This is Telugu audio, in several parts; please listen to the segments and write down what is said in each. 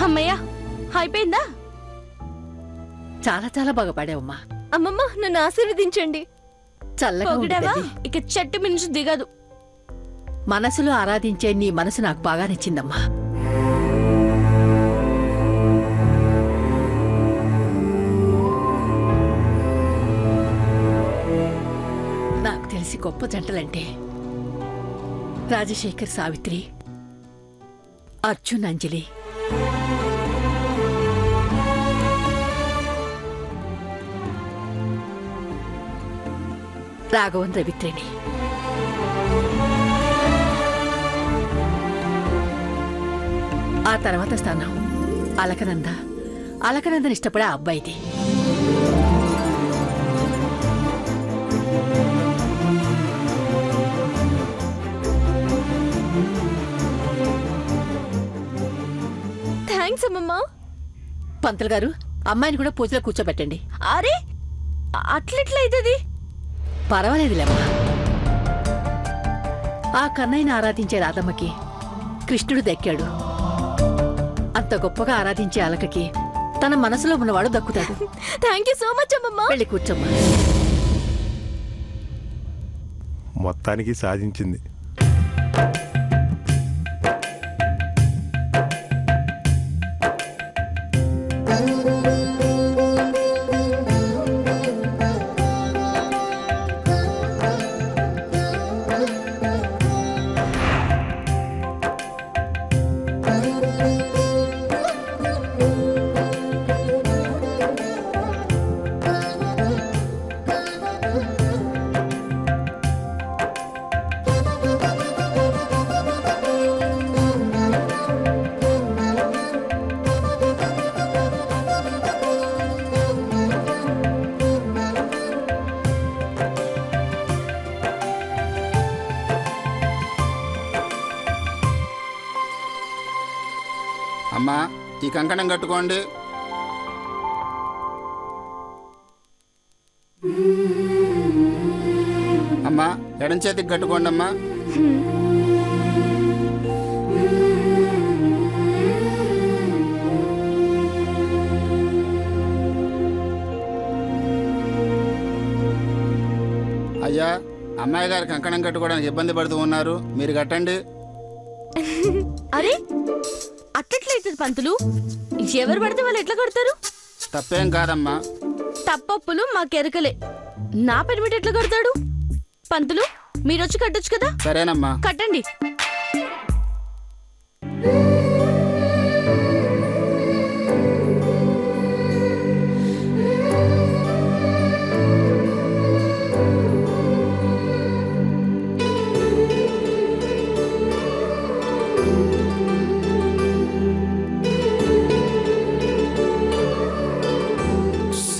అమ్మయ్యా, అయిపోయిందా? చాలా చాలా బాగా పాడావమ్మా. అమ్మమ్మ, నన్ను ఆశీర్వదించండి. చల్లగా ఇక చెట్టు మించి దిగదు. మనసులో ఆరాధించే నీ మనసు నాకు బాగా నచ్చిందమ్మా. నాకు తెలిసి గొప్ప జంటలంటే రాజశేఖర్ సావిత్రి, అర్జున్ అంజలి. రాఘవన్ రవిత్రేణి. ఆ తర్వాత స్థానం అలకనంద. అలకనందని ఇష్టపడే ఆ అబ్బాయిది. థ్యాంక్స్ అమ్మమ్మా. పంతులు గారు, అమ్మాయిని కూడా పూజలో కూర్చోబెట్టండి. అరే, అట్లెట్లా అవుతుంది? పర్వాలేదులేమ్మా. ఆ కన్నయ్యని ఆరాధించే రాధమ్మకి కృష్ణుడు దక్కాడు. అంత గొప్పగా ఆరాధించే అలకకి తన మనసులో ఉన్నవాడు దక్కుతాడు. థ్యాంక్ యూ సో మచ్ అమ్మమ్మా. వెళ్ళి కూర్చోమ్మా. మొత్తానికి సాధించింది. అమ్మా, ఈ కంకణం కట్టుకోండి. అమ్మా, ఎడం చేతికి కట్టుకోండి అమ్మా. అయ్యా, అమ్మాయి గారు కంకణం కట్టుకోవడానికి ఇబ్బంది పడుతూ ఉన్నారు, మీరు కట్టండి. అరే, అట్టట్లయితుంది పంతులు. ఎవరు పడితే వాళ్ళు ఎట్లా కడతారు? తప్పేం కాదమ్మా. తప్పప్పులు మాకెరకలే. నా పెనిమిటి ఎట్లా కడతాడు? పంతులు, మీరొచ్చి కట్టొచ్చు కదా. సరేనమ్మా, కట్టండి.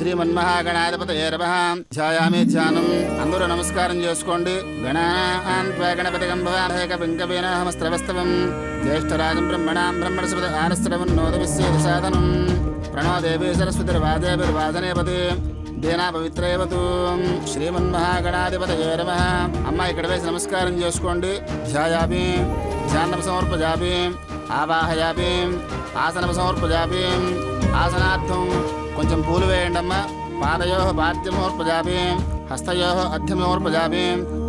శ్రీమన్మహాగణాధిపతయే నమః. ధ్యాయామి ధ్యానం. అందరూ నమస్కారం చేసుకోండి. గణపతిగం భవామస్త్రవస్తవం జ్యేష్ఠరాజం బ్రహ్మణాం బ్రహ్మణస్పతి ఆనస్త్రవన్నోదవిశ్యేది సాధనం ప్రణో దేవీ సరస్వతిర్వాదేవిర్వాదనేపతి దేనా పవిత్రేవతు. శ్రీమన్మహాగణాధిపతయే నమః. అమ్మ, ఇక్కడ వేసి నమస్కారం చేసుకోండి. ధ్యాయామి, ధ్యానం సమర్పయామి, ఆవాహయామి, ఆసనం సమర్పయామి. ఆసనార్థం కొంచెం పూలు వేయండి అమ్మా. పాదయో పాద్యమోర్పజామి, హస్తయో అధ్యమోర్పజామి,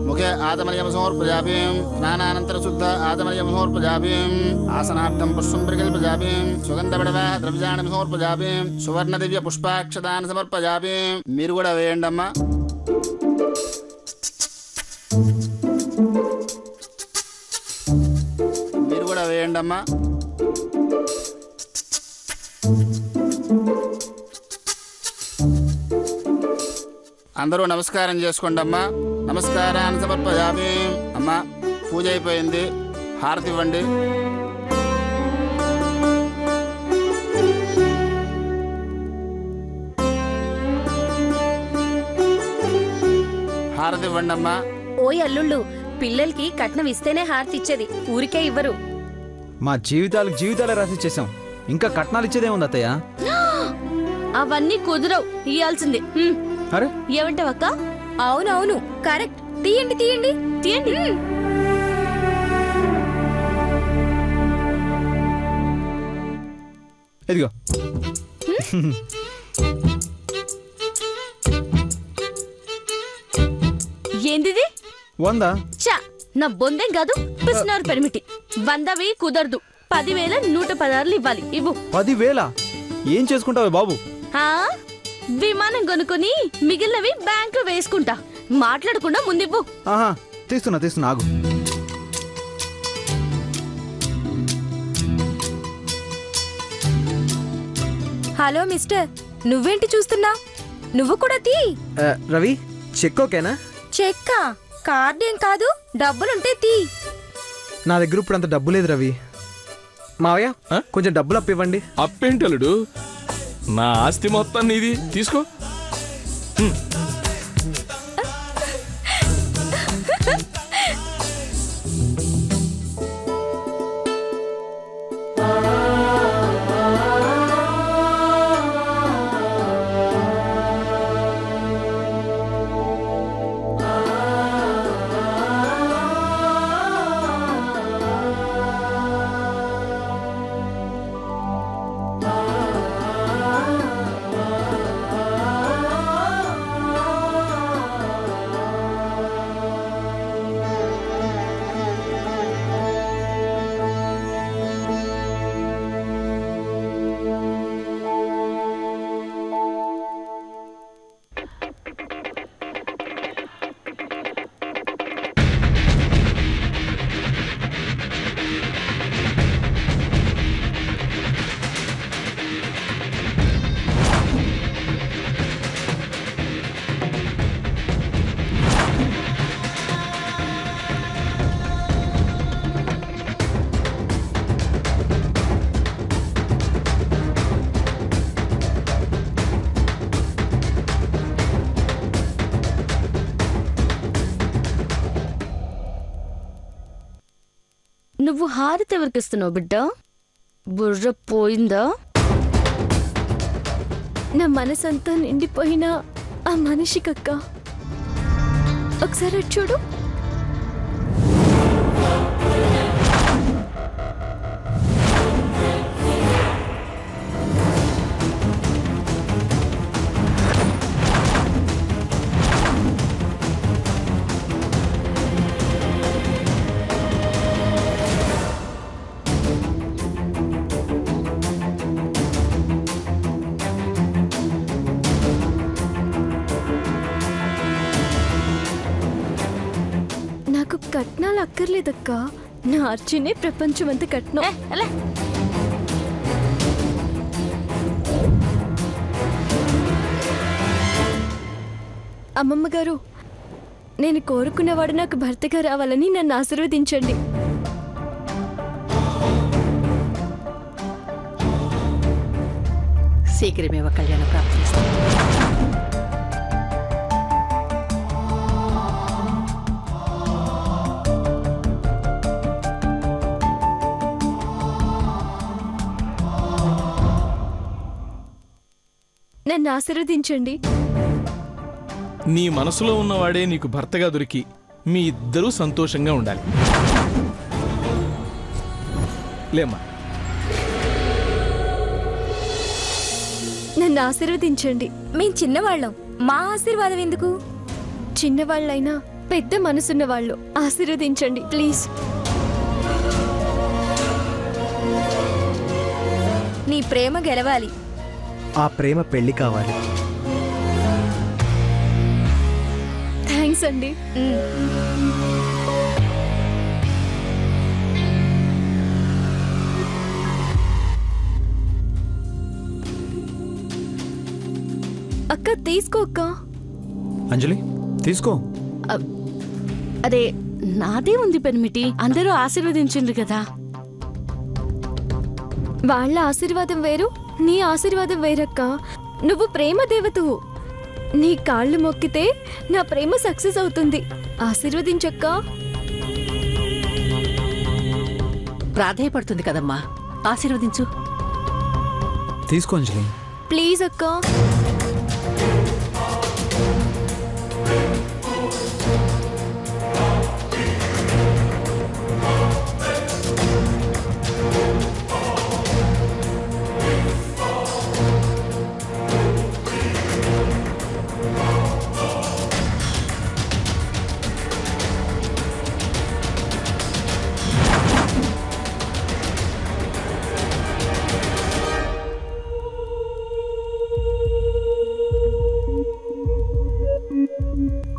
ముఖే ఆదమనయం సమర్పజామి, స్నానానంతర శుద్ధ ఆదమనయం సమర్పజామి. ఆసనార్థం పుష్పం ప్రకల్పజామి, సుగంధపడవ ద్రవ్యాన్ని సమర్పజామి, సువర్ణ దివ్య పుష్పాక్షతాన్ని సమర్పజామి. మీరు కూడా వేయండి అమ్మా. మీరు కూడా వేయండి అమ్మా. అందరూ నమస్కారం చేసుకోండి అమ్మా. నమస్కారాన్ని సమర్పయామి. అమ్మా, పూజ అయిపోయింది, హారతి ఇవ్వండి. హారతి ఇవ్వండి అమ్మా. ఓయ్ అల్లుళ్ళు, పిల్లలకి కట్నం ఇస్తేనే హారతి ఇచ్చేది, ఊరికే ఇవ్వరు. మా జీవితాలే రాసిచ్చేసాం, ఇంకా కట్నాలు ఇచ్చేదే ఉంది అత్తయ్య. అవన్నీ కుదరవు, ఇయ్యాల్సిందే. అరే ఏమంటావక్క? అవునవును, కరెక్ట్. తీయండి తీయండి తీయండి. ఇదిగో. ఏందిది? 100. చా, నా బొందేం కాదు, పిసినారు పెరిమిటి. 100 కుదరదు. 10,116 ఇవ్వాలి. ఇవ్వు. 10,000? ఏం చేసుకుంటావే బాబు? విమానం కొనుక్కొని మిగిలినవి బ్యాంకు వేసుకుంటా. మాట్లాడకుండా ముందివ్వు. ఆహా, తీస్తున్నా ఆగు. హలో మిస్టర్, నువ్వేంటి చూస్తున్నా? నువ్వు కూడా తీ. రవి, చెక్ ఓకేనా? చెక్క కార్డేం కాదు, డబ్బులుంటే తీ. నా దగ్గర ఇప్పుడు అంత డబ్బు లేదు రవి. మావయ్య, కొంచెం డబ్బులు అప్పివ్వండి. అప్పేంటలుడు, నా ఆస్తి మొత్తం నీది, తీసుకో. నువ్వు హారతి ఎవరికిస్తున్నావు బిడ్డ? బుర్ర పోయిందా? నా మనసంతా నిండిపోయిన ఆ మనిషికక్క, ఒకసారి చూడు. నాకు కట్నాలు అక్కర్లేదక్క, నా అర్జునే ప్రపంచం అంతా కట్నం. అమ్మమ్మ గారు, నేను కోరుకున్నవాడు నాకు భర్తగా రావాలని నన్ను ఆశీర్వదించండి. శీఘ్రమేవ కళ్యాణ ప్రాప్తిస్తాను. నన్ను ఆశీర్వదించండి. నీ మనసులో ఉన్నవాడే నీకు భర్తగా దొరికి మీ ఇద్దరూ సంతోషంగా ఉండాలి. లేమ్మా. నన్ను ఆశీర్వదించండి. మేం చిన్నవాళ్ళం, మా ఆశీర్వాదం ఎందుకు? చిన్నవాళ్ళైనా పెద్ద మనసున్న వాళ్ళు, ఆశీర్వదించండి ప్లీజ్. నీ ప్రేమ గెలవాలి. ఆ ప్రేమ పెళ్లి కావాలి. థ్యాంక్స్ అండి. అక్క తీసుకో. అక్క అంజలి తీసుకో. అదే నాదే ఉంది పెనిమిటి, అందరూ ఆశీర్వదించిండ్రు కదా. వాళ్ళ ఆశీర్వాదం వేరు, నీ ఆశీర్వాదం వేరక్క. నువ్వు ప్రేమ దేవతవు. నీ కాళ్ళు మొక్కితే నా ప్రేమ సక్సెస్ అవుతుంది. ఆశీర్వదించక్క. ప్రాధేయపడుతుంది కదమ్మా, ఆశీర్వదించు. తీసుకో అంజలి. ప్లీజ్ అక్క.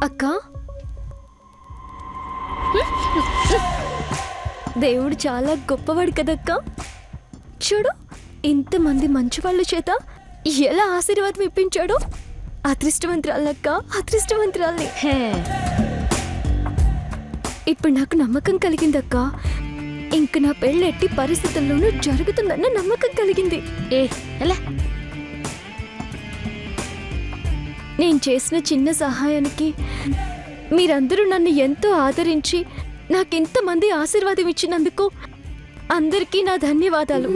అక్క, దేవుడు చాలా గొప్పవాడు కదక్క. చూడు, ఇంతమంది మంచివాళ్ళ చేత ఎలా ఆశీర్వాదం ఇప్పించాడు. అదృష్టవంతురాలక్క, అదృష్టవంతురాలి. ఇప్పుడు నాకు నమ్మకం కలిగిందక్క. ఇంక నా పెళ్ళి ఎట్టి పరిస్థితుల్లోనూ జరుగుతుందన్న నమ్మకం కలిగింది. ఎలా నేను చేసిన చిన్న సహాయానికి మీరందరూ నన్ను ఎంతో ఆదరించి నాకెంతమంది ఆశీర్వాదం ఇచ్చినందుకు అందరికీ నా ధన్యవాదాలు.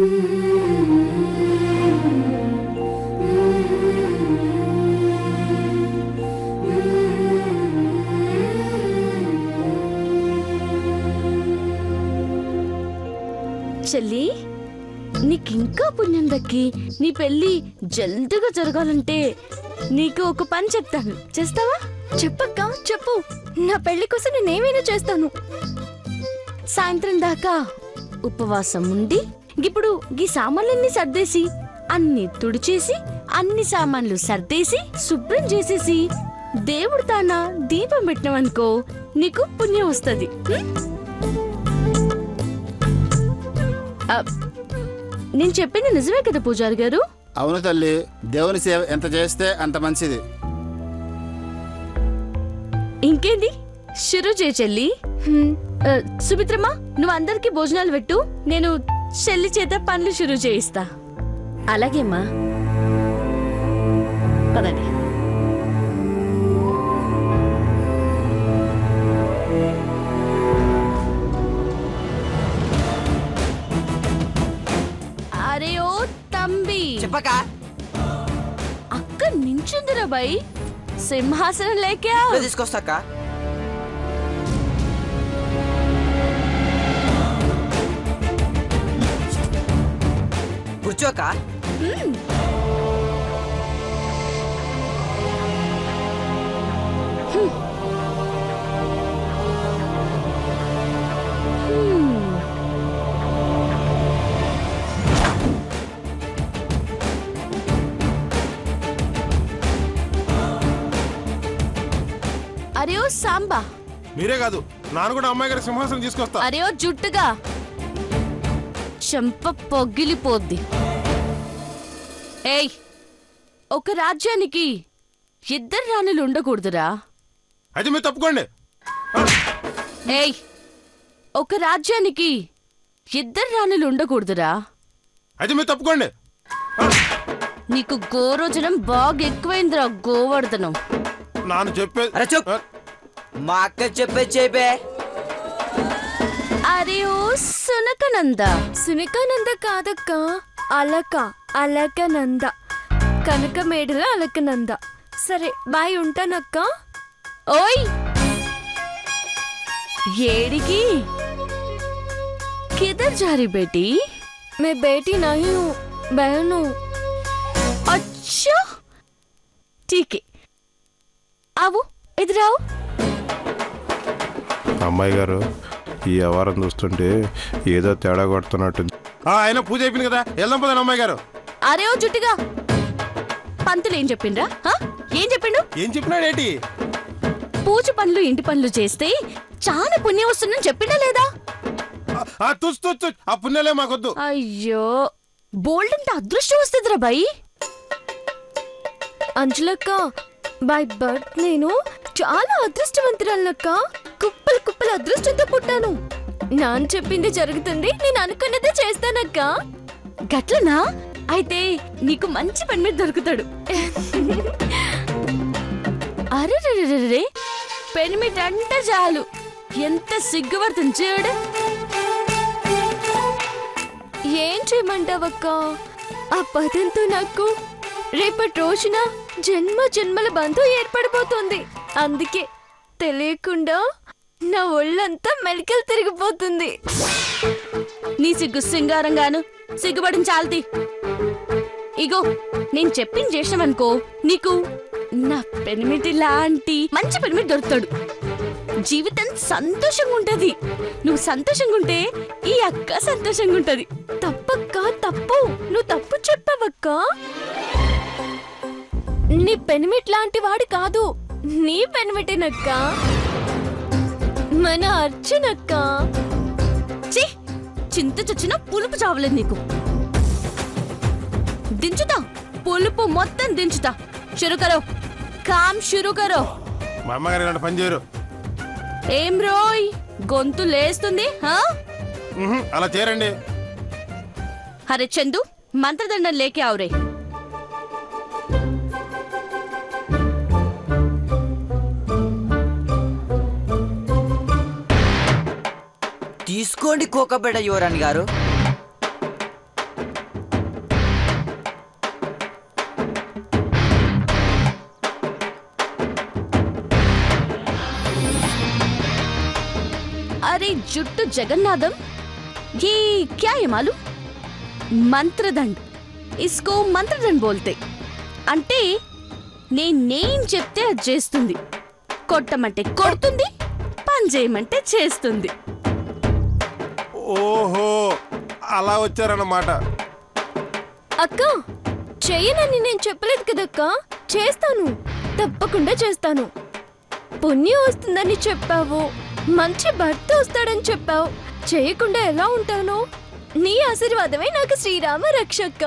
చెల్లి, నీకింకా పుణ్యం దక్కి నీ పెళ్ళి జల్దిగా జరగాలంటే నీకు ఒక పని చెప్తాను, చేస్తావా? చెప్పక్క, చెప్పు. నా పెళ్లి కోసం నేనేమైనా చేస్తాను. సాయంత్రం దాకా ఉపవాసం ఉండి ఇప్పుడు ఈ సామాన్లన్నీ సర్దేసి అన్ని తుడిచేసి అన్ని సామాన్లు సర్దేసి శుభ్రం చేసేసి దేవుడు తాన దీపం పెట్టినవనుకో నీకు పుణ్యం వస్తుంది. నేను చెప్పింది నిజమే కదా పూజారి గారు? అవును తల్లి, దేవుని సేవ ఎంత చేస్తే అంత మంచిది. ఇంకేంది, షురు చేయి చెల్లి. సుమిత్రమ్మ, నువ్వు అందరికి భోజనాలు పెట్టు, నేను చెల్లి చేత పనులు షురు చేయిస్తా. అలాగేమ్మా, పదండి. అరే ఓ తంబి, చెప్పక అక్క నించుందిరా బాయ్, సింహాసనం లేకా తీసుకొస్తాక. కూర్చోక. అరే ఓ సాంబా, మీరే కాదు, నాన్న కూడా అమ్మాయి గారి సింహాసనం తీసుకొస్తా. అరే ఓ జుట్టుగా, చెంప పొగిలిపోద్ది. ఏయ్, ఒక రాజ్యానికి ఇద్దరు రాణులు ఉండకూడదురా. అయితే మీరు తప్పుకోండి. ఏయ్, ఒక రాజ్యానికి ఇద్దరు రాణులు ఉండకూడదురా. అయితే మీరు తప్పుకోండి. నీకు గోరోజనం బాగా ఎక్కువైందిరా, గోవర్ధనం. నాన్న చెప్పే. అరే చూప్, మా అక్క చెప్పే చెప్పే. అరే ఓ సునకనంద. సునకానంద కాదక్క, అలక, అలకనంద. కనక మేడల అలకనంద. సరే బాయ్, ఉంటానక్క. ఓయ్, ఏడికి కిదర్ జారీ బేటీ? मैं बेटी नहीं हूँ, बहन हूँ. अच्छा ठीक है, आओ इधर आओ. అమ్మాయి గారు, ఈ వ్యవహారం చూస్తుంటే ఏదో తేడా కొడుతున్నట్టుంది. ఆయన పూజ అయిపోయింది కదా, వెళ్దాం పదండి అమ్మాయి గారు. అరే ఓ జుట్టుగా, పంతులు ఏం చెప్పిండ్రా? ఏం చెప్పిండు? ఏం చెప్పినాడేంటి? పూజ పనులు ఇంటి పనులు చేస్తే చాలా పుణ్యం వస్తుందని చెప్పిండా లేదా? తుచ్చు, ఆ పుణ్యాలే మాకొద్దు. అయ్యో, బోల్డ్ అంటే అదృష్టం వస్తుందిరా బాయ్. అంజలక్క, బై బర్త్ నేను చాలా అదృష్టవంతురాలక్క. కుప్పలు కుప్పలు అదృష్టంతో పుట్టాను. నాన్న చెప్పింది జరుగుతుంది, నేను అనుకున్నదే చేస్తానక్క. గట్లనా? అయితే నీకు మంచి పని మీద దొరుకుతాడు. అరే పెనిమిటి అంటే చాలు ఎంత సిగ్గుపడుతుంది చూడు. ఏం చేయమంటావక్క? ఆ పదంతో నాకు రేపటి రోజున జన్మ జన్మల బంధం ఏర్పడిపోతుంది. అందుకే తెలియకుండా నా ఒళ్ళంతా మెలికలు తిరిగిపోతుంది. నీ సిగ్గు సింగారంగాను సిగ్గుపడిన చాలతి. ఇగో నేను చెప్పింది చేసామనుకో నీకు నా పెనిమిటి లాంటి మంచి పెనిమిటి దొరుకుతాడు. జీవితం సంతోషంగా ఉంటది. నువ్వు సంతోషంగా ఉంటే ఈ అక్క సంతోషంగా ఉంటది. తప్పక్క, తప్పు. నువ్వు తప్పు చెప్పావక్క. నీ పెనిమిట్ లాంటి వాడి కాదు, నీ పెనిమిటేనక్క, మన అర్జునక్క. ఛీ, చింత చచ్చిన పులుపు చావలేదు నీకు. దించుతా, పులుపు మొత్తం దించుతా. షురు కరో, కామ్ షురు కరో. మా అమ్మగారు ఇలాంటి పని చేయరు. ఏం రోయ్ గొంతు లేస్తుంది? అలా చేయరండి. అరే చందు, మంత్రదండం లేకే ఆవురే. తీసుకోండి కోకబెడ యువరాణి గారు. अरे जुट्टू जगन्नाथम, ये क्या है मालूम? मंत्रदंड. इसको मंत्रदंड बोलते. అంటే నేను చెప్తే అది చేస్తుంది. కొట్టమంటే కొడుతుంది, పని చేయమంటే చేస్తుంది. ఓహో, అలా వచ్చారన్నమాట. అక్క, చెయ్యనని నేను చెప్పలేదు కదక్క. చేస్తాను, తప్పకుండా చేస్తాను. పుణ్యం వస్తుందని చెప్పావు, మంచి భర్త వస్తాడని చెప్పావు. చేయకుండా ఎలా ఉంటాను? నీ ఆశీర్వాదమే నాకు శ్రీరామ రక్షక్క.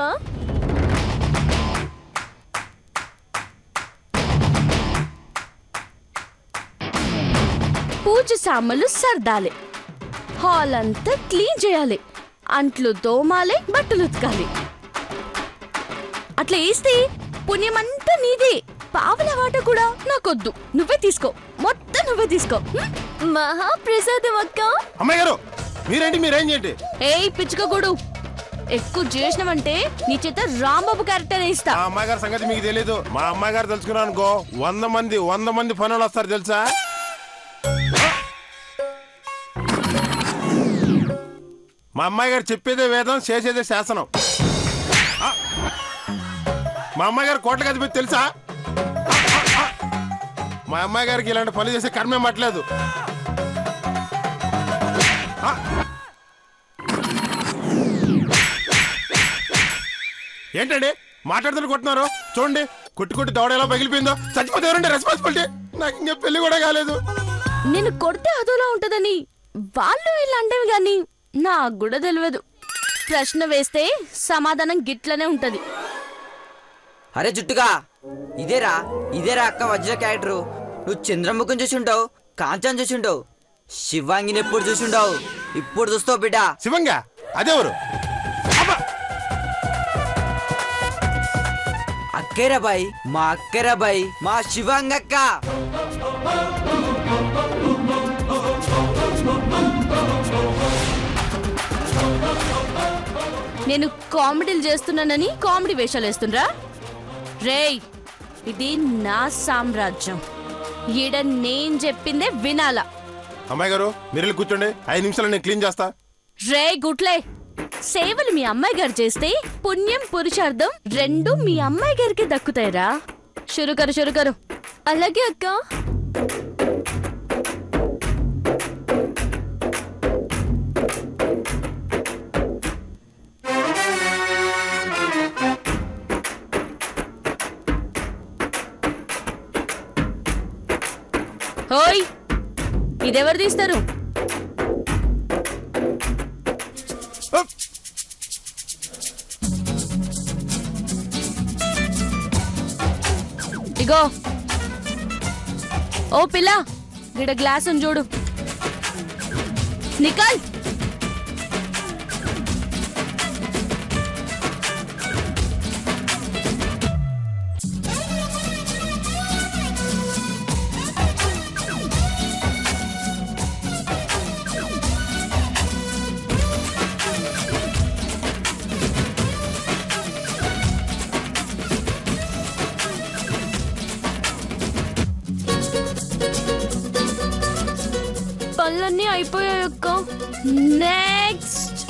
పూజ సామాన్లు సర్దాలి, హాల్ అంతా క్లీన్ చేయాలి, అంట్లు తోమాలి, బట్టలు ఉతకాలి. అట్లా వేస్తే పుణ్యం అంతా నీదే. పావుల వాట కూడా నాకొద్దు, నువ్వే తీసుకో, మొత్తం నువ్వే తీసుకో. మహాప్రసాదం అక్క. అమ్మాయి గారు మీరేంటి, మీరేం చేయండి. ఏయ్ పిచ్చుకగూడు, ఎక్కువ చేసినావంటే నీ చేత రాంబాబు క్యారెక్టర్ ఇస్తా. మా అమ్మాయి గారి సంగతి మీకు తెలియదు. మా అమ్మాయి గారు తెలుసుకున్నాను అనుకో, 100 మంది పనులు వస్తారు తెలుసా. మా అమ్మాయి గారు చెప్పేదే వేదం, చేసేదే శాసనం. మా అమ్మాయి గారు కోట్ల గది పెట్టి తెలుసా. మా అమ్మాయి గారికి ఇలాంటి పనులు చేసే కర్మే మట్లేదు. ఏంటండి మాట్లాడుతూ కొట్టున్నారు? చూడండి, కొట్టి దవడ ఎలా పగిలిపోయిందో. చచ్చిపోతే ఎవరండి రెస్పాన్సిబిలిటీ? నాకు ఇంకా పెళ్లి కూడా కాలేదు. నేను కొడితే అదోలా ఉంటదని వాళ్ళు వీళ్ళు అంటేవి గాని నాకు కూడా తెలియదు. ప్రశ్న వేస్తే సమాధానం గిట్లనే ఉంటది. అరే జుట్టుగా, ఇదేరా అక్క వజ్ర క్యారెక్టరు. నువ్వు చంద్రముఖం చూసుంటావు, కాంచన్ చూసుంటావు, శివాంగిని ఎప్పుడు చూసుంటావు, ఇప్పుడు చూస్తావు బిడ్డ. శివంగా అదెవరు? అక్కేరా బాయ్, మా అక్కేరా బాయ్, మా శివాంగక్క. నేను కామెడీలు చేస్తున్నానని కామెడీ వేషాలు వేస్తుండ్రా? రేయ్, ఇది నా సామ్రాజ్యం. ఈడ నేను చెప్పిందే వినాలా. అమ్మాయి గారు మీరు కూర్చోండి, 5 నిమిషాలు నేను క్లీన్ చేస్తా. రే గుట్లే, సేవలు మీ అమ్మాయి గారు చేస్తే పుణ్యం పురుషార్థం రెండు మీ అమ్మాయి గారికి దక్కుతాయిరా. షురుకరు. అలాగే అక్క. ఓయ్, ఇదెవరు తీస్తారు? ఇగో ఓ పిల్ల, గిడ గ్లాస్ చూడు. నికల్. అయిపోయాయి అక్క. నెక్స్ట్